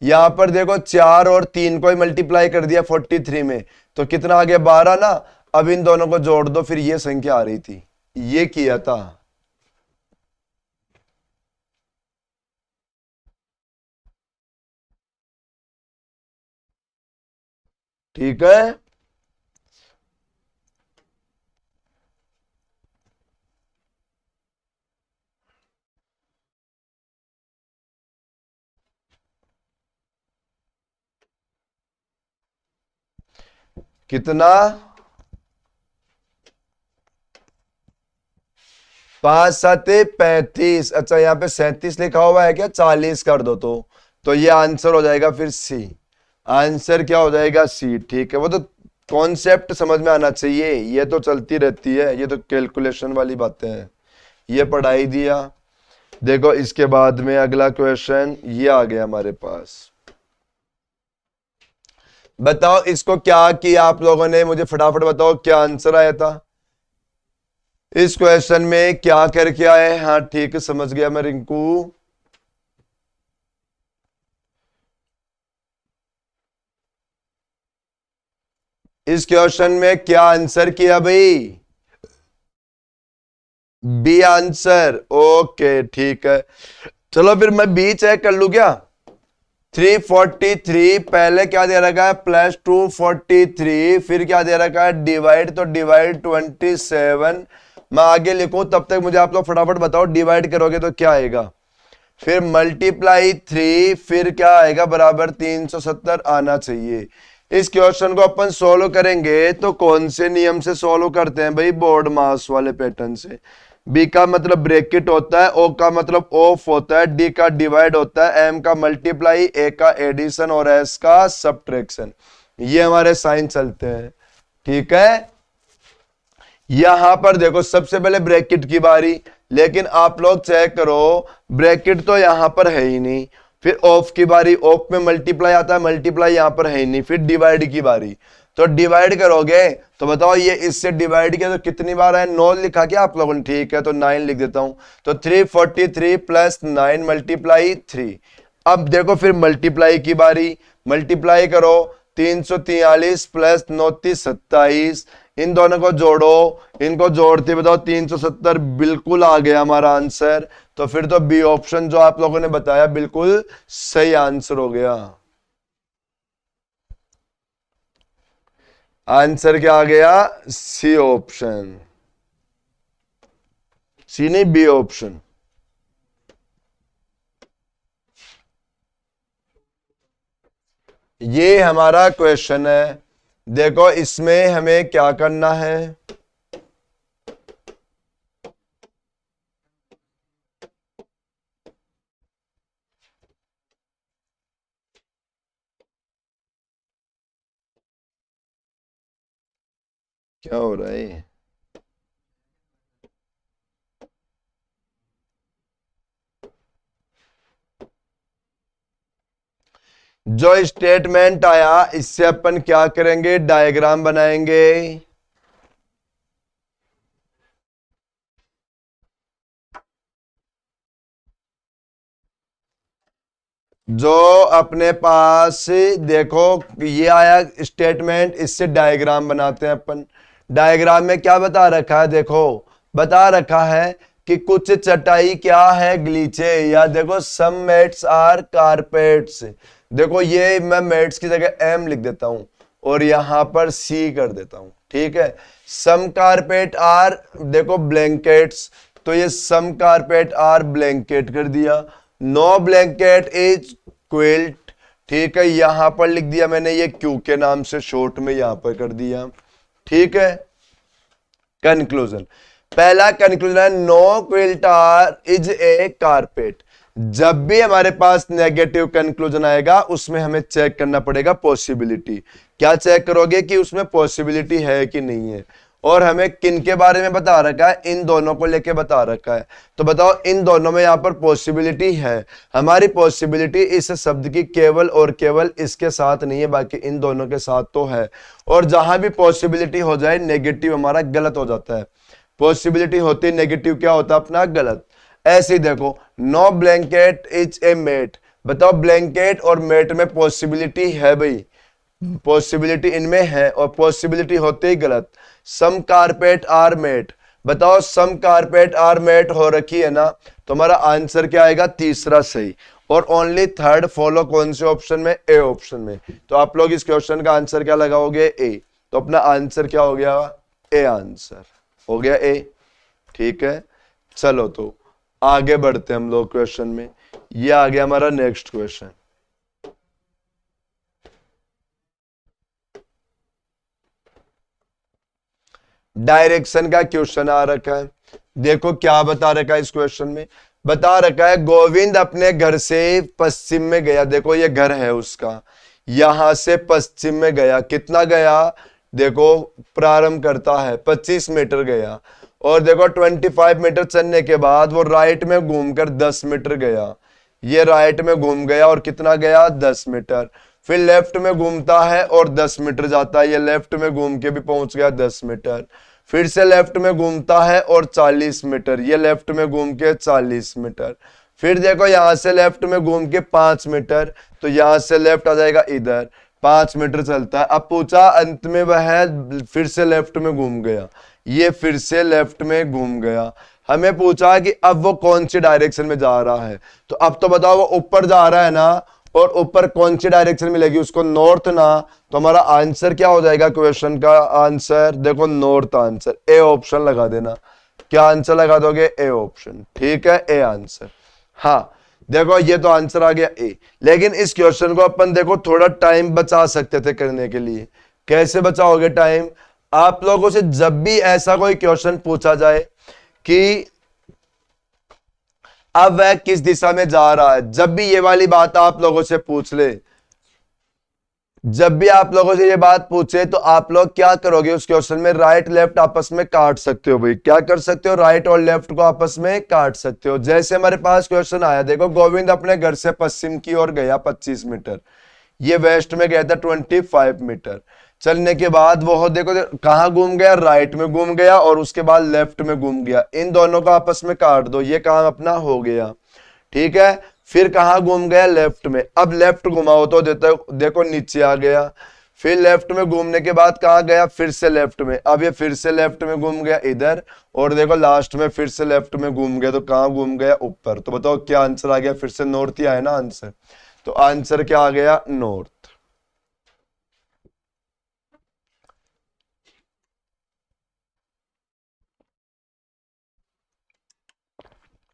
यहां पर देखो, 4 और 3 को ही मल्टीप्लाई कर दिया 43 में, तो कितना आ गया? 12 ना। अब इन दोनों को जोड़ दो, फिर ये संख्या आ रही थी, ये किया था। ठीक है। कितना? 5 7 35। अच्छा, यहाँ पे 37 लिखा हुआ है क्या? 40 कर दो तो ये आंसर हो जाएगा फिर सी। आंसर क्या हो जाएगा? सी। ठीक है, वो तो कॉन्सेप्ट समझ में आना चाहिए, ये तो चलती रहती है, ये तो कैलकुलेशन वाली बातें हैं, ये पढ़ाई दिया। देखो, इसके बाद में अगला क्वेश्चन ये आ गया हमारे पास। बताओ, इसको क्या किया आप लोगों ने? मुझे फटाफट बताओ, क्या आंसर आया था इस क्वेश्चन में? क्या करके आए? हाँ ठीक है, समझ गया मैं रिंकू। इस क्वेश्चन में क्या आंसर किया भाई? B answer. ओके ठीक है, चलो फिर मैं बी चेक कर लू क्या? 343 पहले क्या दे रखा है? प्लस 243, फिर क्या दे रखा है? डिवाइड, तो डिवाइड 27। मैं आगे लिखूं तब तक मुझे आप लोग फटाफट बताओ, डिवाइड करोगे तो क्या आएगा? फिर मल्टीप्लाई 3, फिर क्या आएगा? बराबर 370 आना चाहिए। इस क्वेश्चन को अपन सोल्व करेंगे तो कौन से नियम से सोल्व करते हैं भाई? बोर्ड मास वाले पैटर्न से। बी का मतलब ब्रैकेट होता है, ओ का मतलब ऑफ होता है, डी का डिवाइड होता है, एम का मल्टीप्लाई, ए का एडिशन और एस का सब्ट्रैक्शन। ये हमारे साइन चलते हैं। ठीक है, यहां पर देखो, सबसे पहले ब्रैकेट की बारी, लेकिन आप लोग चेक करो, ब्रैकेट तो यहां पर है ही नहीं। फिर ऑफ की बारी, ऑफ में मल्टीप्लाई आता है, मल्टीप्लाई यहां पर है ही नहीं। फिर डिवाइड की बारी, तो डिवाइड करोगे तो बताओ, ये इससे डिवाइड किया तो कितनी बार है? 9 लिखा क्या आप लोगों ने? ठीक है, तो 9 लिख देता हूं। तो 343 प्लस 9 मल्टीप्लाई 3। अब देखो, फिर मल्टीप्लाई की बारी, मल्टीप्लाई करो, 343 प्लस 9 27। इन दोनों को जोड़ो, इनको जोड़ते बताओ 370 बिल्कुल आ गया हमारा आंसर। तो फिर तो बी ऑप्शन जो आप लोगों ने बताया बिल्कुल सही आंसर हो गया। आंसर क्या आ गया? C option. सी नहीं, बी ऑप्शन। ये हमारा क्वेश्चन है। देखो, इसमें हमें क्या करना है? क्या हो रहा है? जो स्टेटमेंट आया, इससे अपन क्या करेंगे? डायग्राम बनाएंगे। जो अपने पास देखो, ये आया स्टेटमेंट, इससे डायग्राम बनाते हैं अपन। डायग्राम में क्या बता रखा है? देखो, बता रखा है कि कुछ चटाई क्या है? गलीचे, या देखो, सम मैट्स आर कारपेट्स। देखो, ये मैं मैट्स की जगह एम लिख देता हूं और यहां पर सी कर देता हूं। ठीक है, सम कारपेट आर, देखो, ब्लैंकेट्स, तो ये सम कारपेट आर ब्लैंकेट कर दिया। नो ब्लैंकेट इज क्विल्ट, ठीक है, यहां पर लिख दिया मैंने ये क्यू के नाम से शॉर्ट में यहां पर कर दिया, ठीक है। कंक्लूजन, पहला कंक्लूजन है no quilt are is a carpet. जब भी हमारे पास नेगेटिव कंक्लूजन आएगा उसमें हमें चेक करना पड़ेगा पॉसिबिलिटी। क्या चेक करोगे कि उसमें पॉसिबिलिटी है कि नहीं है। और हमें किन के बारे में बता रखा है, इन दोनों को लेके बता रखा है। तो बताओ इन दोनों में यहां पर पॉसिबिलिटी है। हमारी पॉसिबिलिटी इस शब्द की केवल और केवल इसके साथ नहीं है, बाकी इन दोनों के साथ तो है। और जहां भी पॉसिबिलिटी हो जाए नेगेटिव हमारा गलत हो जाता है। पॉसिबिलिटी होती नेगेटिव क्या होता है अपना गलत। ऐसे ही देखो no blanket is a mat, बताओ ब्लैंकेट और मेट में पॉसिबिलिटी है भाई, पॉसिबिलिटी इनमें है और पॉसिबिलिटी होते ही गलत। सम कारपेट आर मेट, बताओ सम कारपेट आर मेट हो रखी है ना, तो हमारा आंसर क्या आएगा तीसरा सही। और ओनली थर्ड फॉलो कौन से ऑप्शन में, ए ऑप्शन में। तो आप लोग इस क्वेश्चन का आंसर क्या लगाओगे, ए। तो अपना आंसर क्या हो गया, ए आंसर हो गया ए, ठीक है। चलो तो आगे बढ़ते हम लोग क्वेश्चन में। ये आ गया हमारा नेक्स्ट क्वेश्चन। डायरेक्शन का क्वेश्चन आ रखा है। देखो क्या बता रखा है इस क्वेश्चन में, बता रखा है गोविंद अपने घर से पश्चिम में गया। देखो ये घर है उसका, यहां से पश्चिम में गया, कितना गया, देखो प्रारंभ करता है 25 मीटर गया। और देखो 25 मीटर चलने के बाद वो राइट में घूमकर 10 मीटर गया। ये राइट में घूम गया और कितना गया 10 मीटर। फिर लेफ्ट में घूमता है और 10 मीटर जाता है, ये लेफ्ट में घूम के भी पहुंच गया 10 मीटर। फिर से लेफ्ट में घूमता है और 40 मीटर, ये लेफ्ट में घूम के 40 मीटर। फिर देखो यहां से लेफ्ट में घूम के 5 मीटर, तो यहां से लेफ्ट आ जाएगा इधर, 5 मीटर चलता है। अब पूछा अंत में वह फिर से लेफ्ट में घूम गया, ये फिर से लेफ्ट में घूम गया। हमें पूछा कि अब वो कौन सी डायरेक्शन में जा रहा है। तो अब तो बताओ वो ऊपर जा रहा है ना, और ऊपर कौन सी डायरेक्शन मिलेगी उसको, नॉर्थ ना। तो हमारा आंसर क्या हो जाएगा, क्वेश्चन का आंसर देखो नॉर्थ आंसर, ए ऑप्शन लगा देना। क्या आंसर लगा दोगे, ए ऑप्शन, ठीक है, ए आंसर। हाँ देखो ये तो आंसर आ गया ए। लेकिन इस क्वेश्चन को अपन देखो थोड़ा टाइम बचा सकते थे करने के लिए। कैसे बचाओगे टाइम, आप लोगों से जब भी ऐसा कोई क्वेश्चन पूछा जाए कि अब वह किस दिशा में जा रहा है, जब भी ये वाली बात आप लोगों से पूछ ले, जब भी आप लोगों से ये बात पूछे, तो आप लोग क्या करोगे उस क्वेश्चन में, राइट लेफ्ट आपस में काट सकते हो भाई। क्या कर सकते हो, राइट और लेफ्ट को आपस में काट सकते हो। जैसे हमारे पास क्वेश्चन आया, देखो गोविंद अपने घर से पश्चिम की ओर गया 25 मीटर, ये वेस्ट में गया था 25 मीटर। चलने के बाद वो देखो कहां घूम गया, राइट में घूम गया और उसके बाद लेफ्ट में घूम गया। इन दोनों को आपस में काट दो, ये काम अपना हो गया, ठीक है। फिर कहां घूम गया, लेफ्ट में। अब लेफ्ट घुमाओ तो देखो नीचे आ गया। फिर लेफ्ट में घूमने के बाद कहां गया, फिर से लेफ्ट में। अब ये फिर से लेफ्ट में घूम गया इधर, और देखो लास्ट में फिर से लेफ्ट में घूम गया, तो कहां घूम गया, ऊपर। तो बताओ क्या आंसर आ गया, फिर से नॉर्थ ही आया ना आंसर। तो आंसर क्या आ गया, नॉर्थ।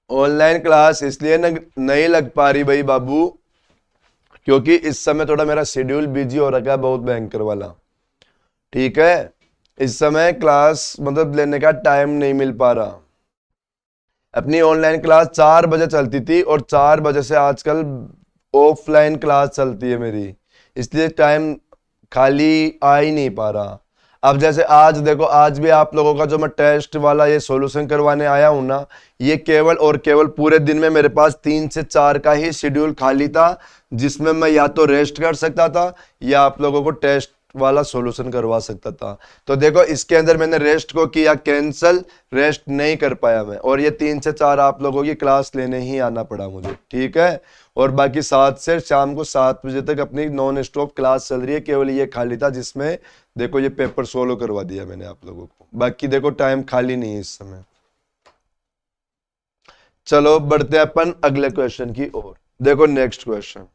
ऑनलाइन क्लास इसलिए नहीं लग पा रही भाई बाबू, क्योंकि इस समय थोड़ा मेरा शेड्यूल बिजी हो रखा है, बहुत भयंकर वाला, ठीक है। इस समय क्लास मतलब लेने का टाइम नहीं मिल पा रहा। अपनी ऑनलाइन क्लास 4 बजे चलती थी और 4 बजे से आजकल ऑफलाइन क्लास चलती है मेरी, इसलिए टाइम खाली आ ही नहीं पा रहा। अब जैसे आज देखो, आज भी आप लोगों का जो मैं टेस्ट वाला ये सॉल्यूशन करवाने आया हूं ना, ये केवल और केवल पूरे दिन में मेरे पास 3 से 4 का ही शेड्यूल खाली था, जिसमें मैं या तो रेस्ट कर सकता था या आप लोगों को टेस्ट वाला सॉल्यूशन करवा सकता था। तो देखो इसके अंदर मैंने रेस्ट को किया कैंसल, रेस्ट नहीं कर पाया मैं, और ये 3 से 4 आप लोगों की क्लास लेने ही आना पड़ा मुझे, ठीक है। और बाकी 7 से शाम को 7 बजे तक अपनी नॉन स्टॉप क्लास चल रही है, केवल ये खाली था जिसमें देखो ये पेपर सोलो करवा दिया मैंने आप लोगों को। बाकी देखो टाइम खाली नहीं है इस समय। चलो बढ़ते हैं अपन अगले क्वेश्चन की ओर। देखो नेक्स्ट क्वेश्चन,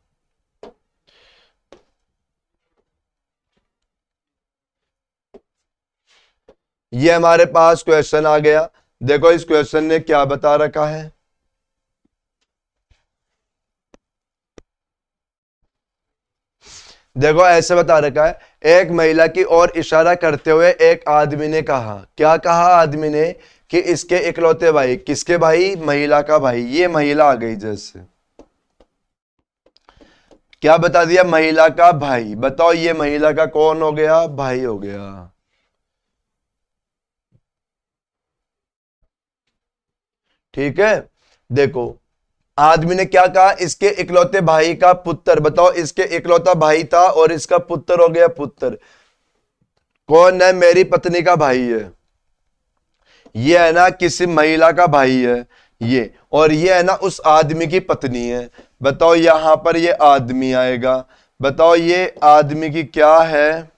ये हमारे पास क्वेश्चन आ गया। देखो इस क्वेश्चन ने क्या बता रखा है, देखो ऐसे बता रखा है, एक महिला की ओर इशारा करते हुए एक आदमी ने कहा, क्या कहा आदमी ने, कि इसके इकलौते भाई, किसके भाई, महिला का भाई, ये महिला आ गई जैसे, क्या बता दिया, महिला का भाई, बताओ ये महिला का कौन हो गया, भाई हो गया। ठीक है, देखो आदमी ने क्या कहा, इसके इकलौते भाई का पुत्र, बताओ इसके इकलौता भाई था और इसका पुत्र हो गया पुत्र, कौन है, मेरी पत्नी का भाई है, ये है ना किसी महिला का भाई है ये, और ये है ना उस आदमी की पत्नी है। बताओ यहां पर ये आदमी आएगा, बताओ ये आदमी की क्या है,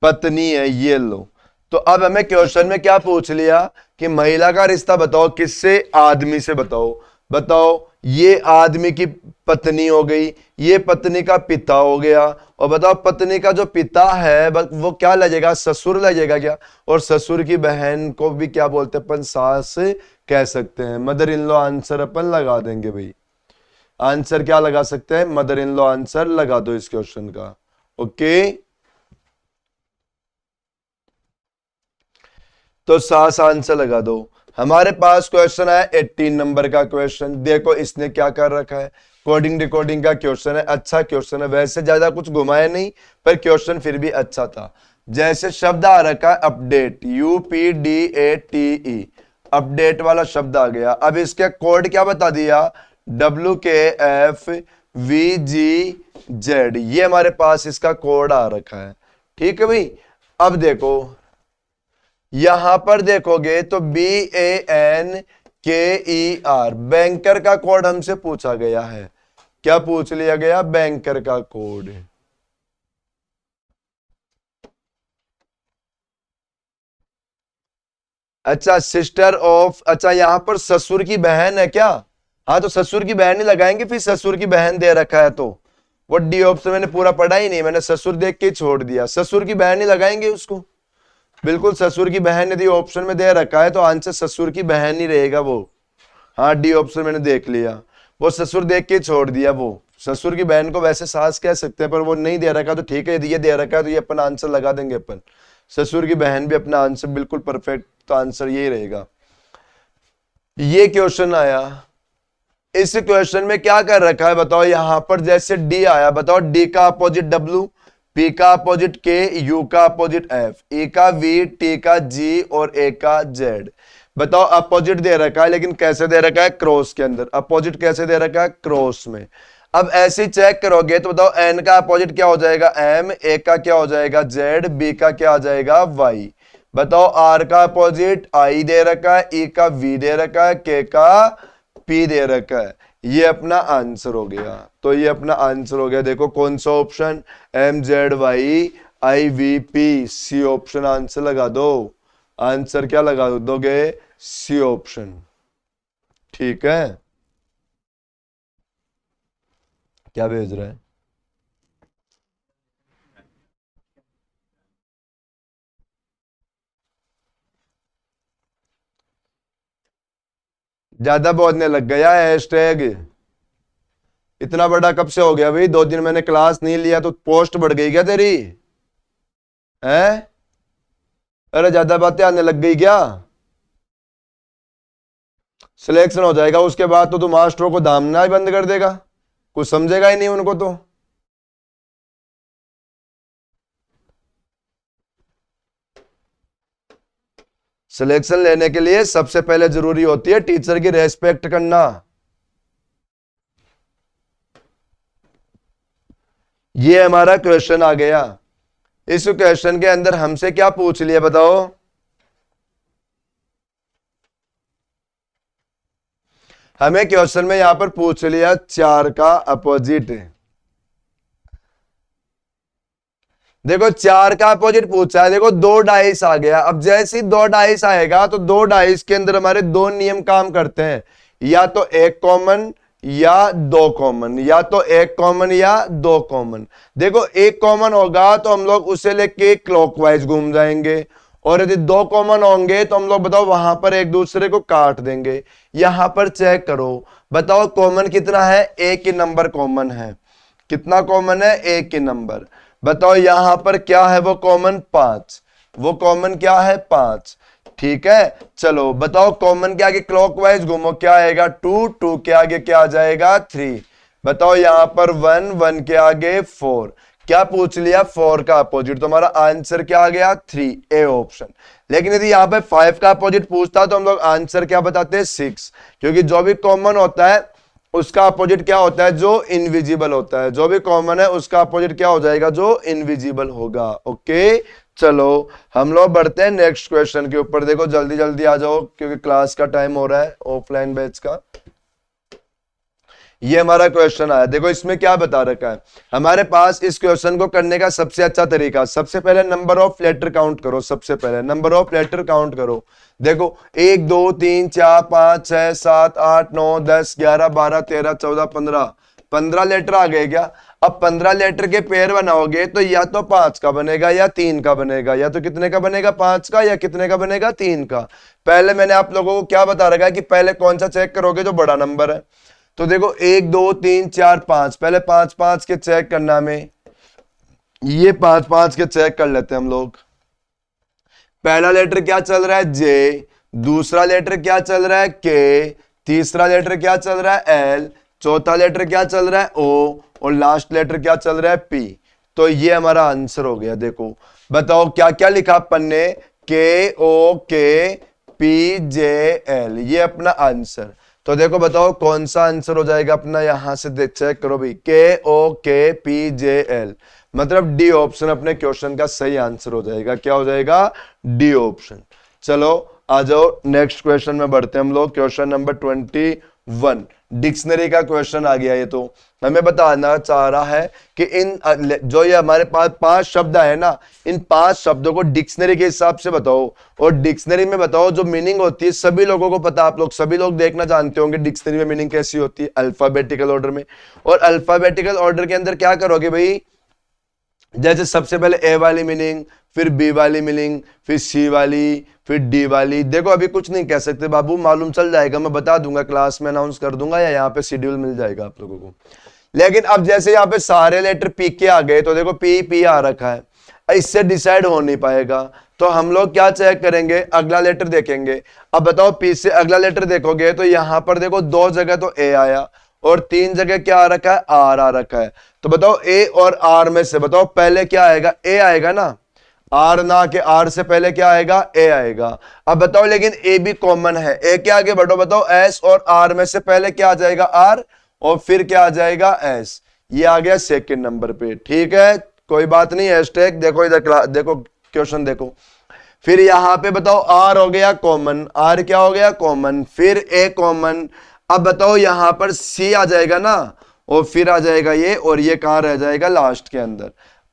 पत्नी है, ये लो। तो अब हमें क्वेश्चन में क्या पूछ लिया कि महिला का रिश्ता बताओ किससे, आदमी से, बताओ बताओ ये आदमी की पत्नी हो गई, ये पत्नी का पिता हो गया, और बताओ पत्नी का जो पिता है वो क्या लगेगा, ससुर लगेगा क्या, और ससुर की बहन को भी क्या बोलते हैं अपन, सास कह सकते हैं, मदर इन लॉ आंसर अपन लगा देंगे भाई, आंसर क्या लगा सकते हैं, मदर इन लॉ आंसर लगा दो इस क्वेश्चन का। ओके, तो सास आंसर लगा दो। हमारे पास क्वेश्चन है 18 नंबर का क्वेश्चन, देखो इसने क्या कर रखा है, कोडिंग डिकोडिंग का क्वेश्चन है, अच्छा क्वेश्चन है, वैसे ज्यादा कुछ घुमाया नहीं पर क्वेश्चन फिर भी अच्छा था। जैसे शब्द आ रखा है अपडेट, UPDATE, अपडेट वाला शब्द आ गया, अब इसके कोड क्या बता दिया, WKFVGZ, ये हमारे पास इसका कोड आ रखा है। ठीक है भाई, अब देखो यहां पर देखोगे तो BANKER, बैंकर का कोड हमसे पूछा गया है, क्या पूछ लिया गया, बैंकर का कोड। अच्छा सिस्टर ऑफ, अच्छा यहां पर ससुर की बहन है क्या, हाँ तो ससुर की बहन ही लगाएंगे, फिर ससुर की बहन दे रखा है तो वो डी ऑप्शन मैंने पूरा पढ़ा ही नहीं, मैंने ससुर देख के छोड़ दिया, ससुर की बहन ही लगाएंगे उसको, बिल्कुल ससुर की बहन यदि ऑप्शन में दे रखा है तो आंसर ससुर की बहन ही रहेगा वो। हाँ डी ऑप्शन मैंने देख लिया, वो ससुर देख के छोड़ दिया, वो ससुर की बहन को वैसे सास कह सकते हैं पर वो नहीं दे रखा तो ठीक है, यदि ये दे रखा है तो ये अपन आंसर लगा देंगे अपन, ससुर की बहन भी अपना आंसर बिल्कुल परफेक्ट, तो आंसर यही रहेगा। ये क्वेश्चन आया, इस क्वेश्चन में क्या कर रखा है बताओ, यहां पर जैसे डी आया, बताओ डी का अपोजिट डब्ल्यू, पी का अपोजिट के, यू का अपोजिट एफ, ई का वी, टी का जी और ए का जेड। बताओ अपोजिट दे रखा है लेकिन कैसे दे रखा है, क्रॉस के अंदर, अपोजिट कैसे दे रखा है, क्रॉस में। अब ऐसे चेक करोगे तो बताओ एन का अपोजिट क्या हो जाएगा, एम, ए का क्या हो जाएगा, जेड, बी का क्या आ जाएगा, वाई। बताओ आर का अपोजिट आई दे रखा है, ई का वी दे रखा है, के का पी दे रखा है, ये अपना आंसर हो गया, तो ये अपना आंसर हो गया। देखो कौन सा option, MZYIVP, C option answer लगा दो, आंसर क्या लगा दोगे, सी ऑप्शन। ठीक है, क्या भेज रहा है, ज्यादा बोलने लग गया हैशटैग, इतना बड़ा कब से हो गया भाई, 2 दिन मैंने क्लास नहीं लिया तो पोस्ट बढ़ गई क्या तेरी, है, अरे ज्यादा बातें आने लग गई क्या, सिलेक्शन हो जाएगा उसके बाद तो तू मास्टरों को दामना ही बंद कर देगा, कुछ समझेगा ही नहीं उनको तो। सिलेक्शन लेने के लिए सबसे पहले जरूरी होती है टीचर की रेस्पेक्ट करना। ये हमारा क्वेश्चन आ गया, इस क्वेश्चन के अंदर हमसे क्या पूछ लिया बताओ, हमें क्वेश्चन में यहां पर पूछ लिया 4 का अपोजिट। देखो 4 का अपोजिट पूछा है, देखो 2 डाइस आ गया, अब जैसे ही 2 डाइस आएगा तो 2 डाइस के अंदर हमारे 2 नियम काम करते हैं, या तो एक कॉमन या 2 कॉमन, या तो एक कॉमन या 2 कॉमन। देखो एक कॉमन होगा तो हम लोग उसे लेके क्लॉकवाइज घूम जाएंगे, और यदि 2 कॉमन होंगे तो हम लोग बताओ वहां पर एक दूसरे को काट देंगे। यहां पर चेक करो, बताओ कॉमन कितना है, एक ही नंबर कॉमन है, कितना कॉमन है? एक ही नंबर। बताओ यहां पर क्या है वो कॉमन? 5। वो कॉमन क्या है? 5। ठीक है, चलो बताओ कॉमन के आगे क्लॉकवाइज घूमो, क्या आएगा? 2, 2 के आगे क्या आ जाएगा? 3। बताओ यहां पर 1, 1 के आगे 4। क्या पूछ लिया? 4 का अपोजिट, तो हमारा आंसर क्या आ गया? 3, ए ऑप्शन। लेकिन यदि यहां पे 5 का अपोजिट पूछता तो हम लोग आंसर क्या बताते? 6, क्योंकि जो भी कॉमन होता है उसका अपोजिट क्या होता है? जो इनविजिबल होता है। जो भी कॉमन है उसका अपोजिट क्या हो जाएगा? जो इनविजिबल होगा। ओके, चलो हम लोग बढ़ते हैं नेक्स्ट क्वेश्चन के ऊपर। देखो जल्दी जल्दी आ जाओ क्योंकि क्लास का टाइम हो रहा है ऑफलाइन बैच का। ये हमारा क्वेश्चन आया, देखो इसमें क्या बता रखा है हमारे पास। इस क्वेश्चन को करने का सबसे अच्छा तरीका, सबसे पहले नंबर ऑफ लेटर काउंट करो। सबसे पहले नंबर ऑफ लेटर काउंट करो। देखो 1 2 3 4 5 6 7 8 9 10 11 12 13 14 15, 15 लेटर आ गए क्या? अब 15 लेटर के पेयर बनाओगे तो या तो 5 का बनेगा या 3 का बनेगा। या तो कितने का बनेगा? 5 का, या कितने का बनेगा? 3 का। पहले मैंने आप लोगों को क्या बता रखा है कि पहले कौन सा चेक करोगे? जो बड़ा नंबर है। तो देखो 1 2 3 4 5, पहले 5 5 के चेक करना में, ये 5 5 के चेक कर लेते हैं हम लोग। पहला लेटर क्या चल रहा है? जे। दूसरा लेटर क्या चल रहा है? के। तीसरा लेटर क्या चल रहा है? एल। चौथा लेटर क्या चल रहा है? ओ। और लास्ट लेटर क्या चल रहा है? पी। तो ये हमारा आंसर हो गया। देखो बताओ क्या क्या लिखा अपन ने? के ओ के पी जे एल, ये अपना आंसर। तो देखो बताओ कौन सा आंसर हो जाएगा अपना? यहां से चेक करो भाई, के ओ के पी जे एल, मतलब डी ऑप्शन अपने क्वेश्चन का सही आंसर हो जाएगा। क्या हो जाएगा? D option. चलो आ जाओ नेक्स्ट क्वेश्चन में बढ़ते हैं हम लोग। क्वेश्चन नंबर 21, डिक्शनरी का क्वेश्चन आ गया। ये तो हमें बताना चाह रहा है कि इन जो ये हमारे पास 5 शब्द है ना, इन 5 शब्दों को डिक्शनरी के हिसाब से बताओ। और डिक्शनरी में बताओ जो मीनिंग होती है, सभी लोगों को पता, आप लोग सभी लोग देखना जानते होंगे डिक्शनरी में मीनिंग कैसी होती है, अल्फाबेटिकल ऑर्डर में। और अल्फाबेटिकल ऑर्डर के अंदर क्या करोगे भाई? जैसे सबसे पहले ए वाली मीनिंग, फिर बी वाली मीनिंग, फिर सी वाली, फिर डी वाली। देखो अभी कुछ नहीं कह सकते बाबू, मालूम चल जाएगा, मैं बता दूंगा, क्लास में अनाउंस कर दूंगा या यहाँ पे शेड्यूल मिल जाएगा आप लोगों को। लेकिन अब जैसे यहाँ पे सारे लेटर पी के आ गए तो देखो पी पी आ रखा है, इससे डिसाइड हो नहीं पाएगा। तो हम लोग क्या चेक करेंगे? अगला लेटर देखेंगे। अब बताओ पी से अगला लेटर देखोगे तो यहां पर देखो 2 जगह तो ए आया और 3 जगह क्या आ रखा है? आर आ रखा है। तो बताओ ए और आर में से बताओ पहले क्या आएगा? ए आएगा ना। आर ना के आर से पहले क्या आएगा? ए आएगा। अब बताओ लेकिन ए भी कॉमन है, ए के आगे बढ़ो, बताओ एस और आर में से पहले क्या आ जाएगा? आर, और फिर क्या आ जाएगा? एस। ये आ गया सेकंड नंबर पे। ठीक है, कोई बात नहीं, हैशटैग देखो इधर, देखो क्वेश्चन देखो। फिर यहां पे बताओ आर हो गया कॉमन, आर क्या हो गया? कॉमन। फिर ए कॉमन। अब बताओ यहां पर सी आ जाएगा ना, और फिर आ जाएगा ये, और ये कहां रह जाएगा? लास्ट के अंदर।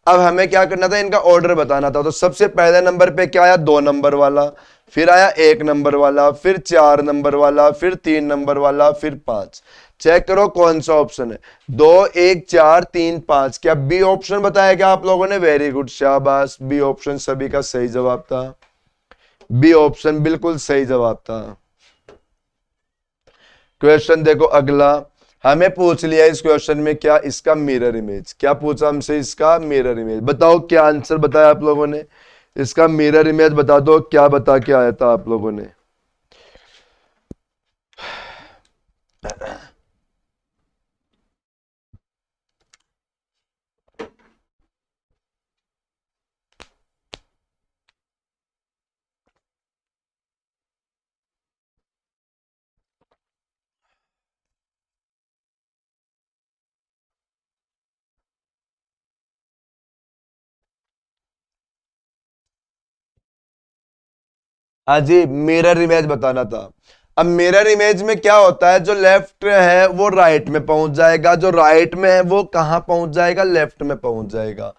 अब हमें क्या करना था? इनका ऑर्डर बताना था। तो सबसे पहले नंबर पे क्या आया? 2 नंबर वाला, फिर आया 1 नंबर वाला, फिर 4 नंबर वाला, फिर 3 नंबर वाला, फिर 5। चेक करो कौन सा ऑप्शन है? 2 1 4 3 5। क्या बी ऑप्शन बताया क्या आप लोगों ने? वेरी गुड, शाबाश, बी ऑप्शन सभी का सही जवाब था। बी ऑप्शन बिल्कुल सही जवाब था। क्वेश्चन देखो अगला, हमें पूछ लिया इस क्वेश्चन में क्या? इसका मिरर इमेज। क्या पूछा हमसे? इसका मिरर इमेज। बताओ क्या आंसर बताया आप लोगों ने? इसका मिरर इमेज बता दो, क्या बता के आया था आप लोगों ने? हाँ जी, मिरर इमेज बताना था। अब मिरर इमेज में क्या होता है? जो लेफ्ट है वो राइट में पहुंच जाएगा, जो राइट में है वो कहां पहुंच जाएगा? लेफ्ट में पहुंच जाएगा।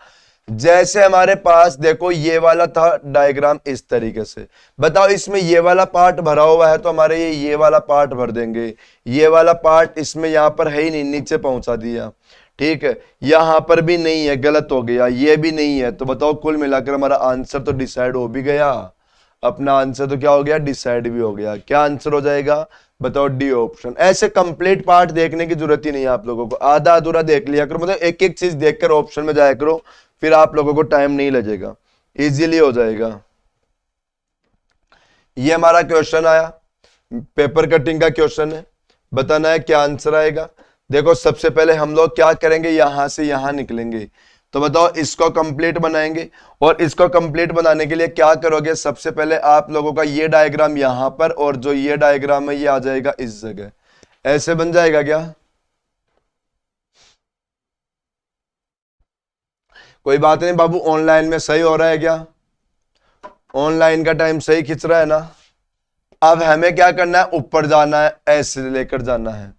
जैसे हमारे पास देखो ये वाला था डायग्राम इस तरीके से। बताओ इसमें ये वाला पार्ट भरा हुआ है तो हमारे ये वाला पार्ट भर देंगे। ये वाला पार्ट इसमें यहां पर है ही नहीं, नीचे पहुंचा दिया। ठीक है, यहां पर भी नहीं है, गलत हो गया। ये भी नहीं है, तो बताओ कुल मिलाकर हमारा आंसर तो डिसाइड हो भी गया। अपना आंसर तो क्या हो गया? डिसाइड भी हो गया। क्या आंसर हो जाएगा? बताओ डी ऑप्शन। ऐसे कंप्लीट पार्ट देखने की जरूरत ही नहीं है आप लोगों को, आधा अधूरा देख लिया करो, मतलब एक एक चीज देखकर ऑप्शन में जाया करो, फिर आप लोगों को टाइम नहीं लगेगा, इजीली हो जाएगा। ये हमारा क्वेश्चन आया, पेपर कटिंग का क्वेश्चन है, बताना है क्या आंसर आएगा। देखो सबसे पहले हम लोग क्या करेंगे, यहां से यहां निकलेंगे, तो बताओ इसको कंप्लीट बनाएंगे, और इसको कंप्लीट बनाने के लिए क्या करोगे, सबसे पहले आप लोगों का ये डायग्राम यहां पर, और जो ये डायग्राम है ये आ जाएगा इस जगह, ऐसे बन जाएगा क्या? कोई बात नहीं बाबू, ऑनलाइन में सही हो रहा है क्या? ऑनलाइन का टाइम सही खिंच रहा है ना? अब हमें क्या करना है, ऊपर जाना है, ऐसे लेकर जाना है।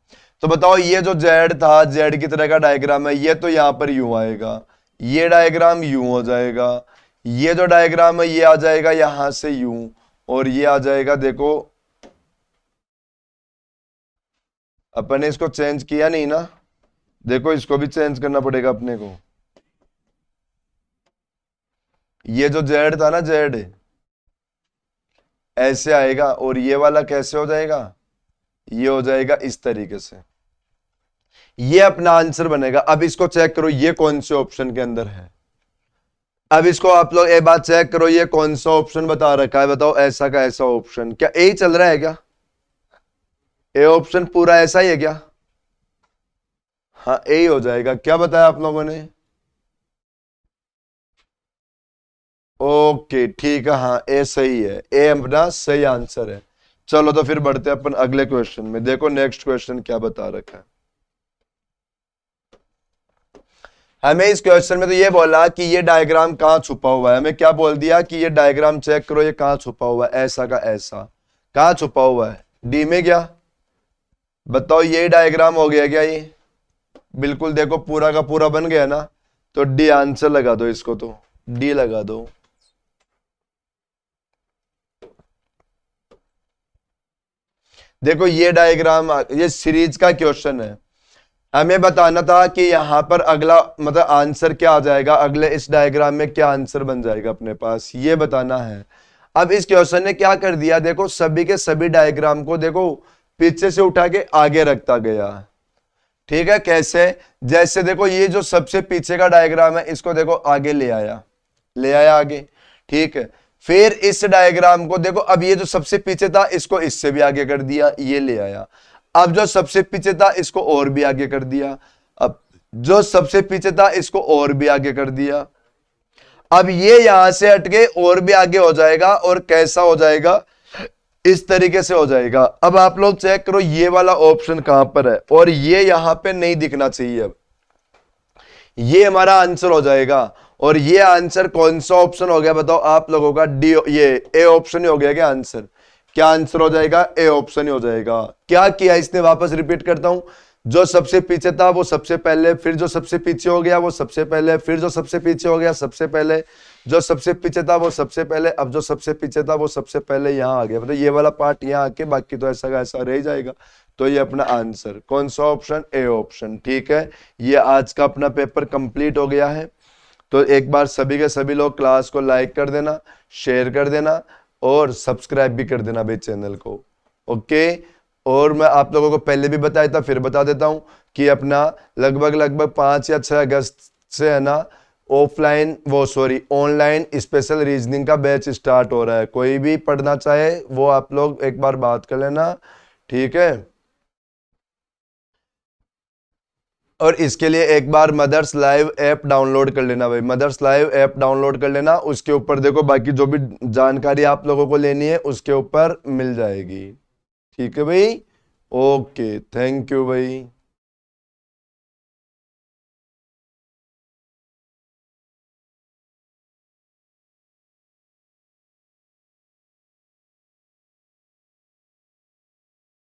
तो बताओ ये जो जेड था, जेड की तरह का डायग्राम है, ये तो यहां पर यूं आएगा, ये डायग्राम यूं हो जाएगा, ये जो डायग्राम है ये आ जाएगा यहां से यूं, और ये आ जाएगा, देखो अपन ने इसको चेंज किया नहीं ना, देखो इसको भी चेंज करना पड़ेगा अपने को। ये जो जेड था ना, जेड ऐसे आएगा, और ये वाला कैसे हो जाएगा, ये हो जाएगा इस तरीके से, ये अपना आंसर बनेगा। अब इसको चेक करो, ये कौन से ऑप्शन के अंदर है, अब इसको आप लोग एक बात चेक करो, ये कौन सा ऑप्शन बता रखा है, बताओ ऐसा का ऐसा ऑप्शन, क्या ए चल रहा है क्या? ए ऑप्शन पूरा ऐसा ही है क्या? हाँ ए ही हो जाएगा, क्या बताया आप लोगों ने? ओके ठीक है, हाँ ए सही है, ए अपना सही आंसर है। चलो तो फिर बढ़ते हैं अपन अगले क्वेश्चन में, देखो नेक्स्ट क्वेश्चन क्या बता रखा है। हमें इस क्वेश्चन में तो ये बोला कि ये डायग्राम कहां छुपा हुआ है, हमें क्या बोल दिया कि ये डायग्राम चेक करो, ये कहां छुपा हुआ है, ऐसा का ऐसा कहां छुपा हुआ है, डी में क्या? बताओ ये डायग्राम हो गया क्या ये? बिल्कुल, देखो पूरा का पूरा बन गया ना, तो डी आंसर लगा दो इसको, तो डी लगा दो। देखो ये डायग्राम, ये सीरीज का क्वेश्चन है, हमें बताना था कि यहां पर अगला मतलब आंसर क्या आ जाएगा, अगले इस डायग्राम में क्या आंसर बन जाएगा अपने पास, ये बताना है। अब इस क्वेश्चन ने क्या कर दिया, देखो सभी के सभी डायग्राम को देखो पीछे से उठा के आगे रखता गया, ठीक है? कैसे? जैसे देखो ये जो सबसे पीछे का डायग्राम है, इसको देखो आगे ले आया, ले आया आगे, ठीक है? फिर इस डायग्राम को देखो, अब ये जो सबसे पीछे था इसको इससे भी आगे कर दिया, ये ले आया। अब जो सबसे पीछे था इसको और भी आगे कर दिया, अब जो सबसे पीछे था इसको और भी आगे कर दिया। अब ये यहां से हटके और भी आगे हो जाएगा, और कैसा हो जाएगा, इस तरीके से हो जाएगा। अब आप लोग चेक करो ये वाला ऑप्शन कहां पर है, और ये यहां पे नहीं दिखना चाहिए। अब ये हमारा आंसर हो जाएगा, और ये आंसर कौन सा ऑप्शन हो गया बताओ आप लोगों का? डी, ये ए ऑप्शन ही हो गया क्या आंसर? क्या आंसर हो जाएगा? ए ऑप्शन ही हो जाएगा। क्या किया इसने, वापस रिपीट करता हूं, जो सबसे पीछे था वो सबसे पहले, फिर जो सबसे पीछे हो गया वो सबसे पहले, फिर जो सबसे पीछे हो गया सबसे पहले, जो सबसे पीछे था वो सबसे पहले, अब जो सबसे पीछे था वो सबसे पहले यहां आ गया, मतलब ये वाला पार्ट यहां आके, बाकी तो ऐसा का ऐसा रह जाएगा। तो ये अपना आंसर कौन सा ऑप्शन? ए ऑप्शन, ठीक है? ये आज का अपना पेपर कंप्लीट हो गया है। तो एक बार सभी के सभी लोग क्लास को लाइक कर देना, शेयर कर देना, और सब्सक्राइब भी कर देना भाई चैनल को, ओके? और मैं आप लोगों को पहले भी बताया था, फिर बता देता हूं कि अपना लगभग 5 या 6 अगस्त से है ना ऑफलाइन, वो सॉरी ऑनलाइन स्पेशल रीजनिंग का बैच स्टार्ट हो रहा है। कोई भी पढ़ना चाहे वो आप लोग एक बार बात कर लेना, ठीक है? और इसके लिए एक बार मदर्स लाइव ऐप डाउनलोड कर लेना भाई, मदर्स लाइव ऐप डाउनलोड कर लेना, उसके ऊपर देखो बाकी जो भी जानकारी आप लोगों को लेनी है उसके ऊपर मिल जाएगी, ठीक है भाई? ओके, थैंक यू भाई।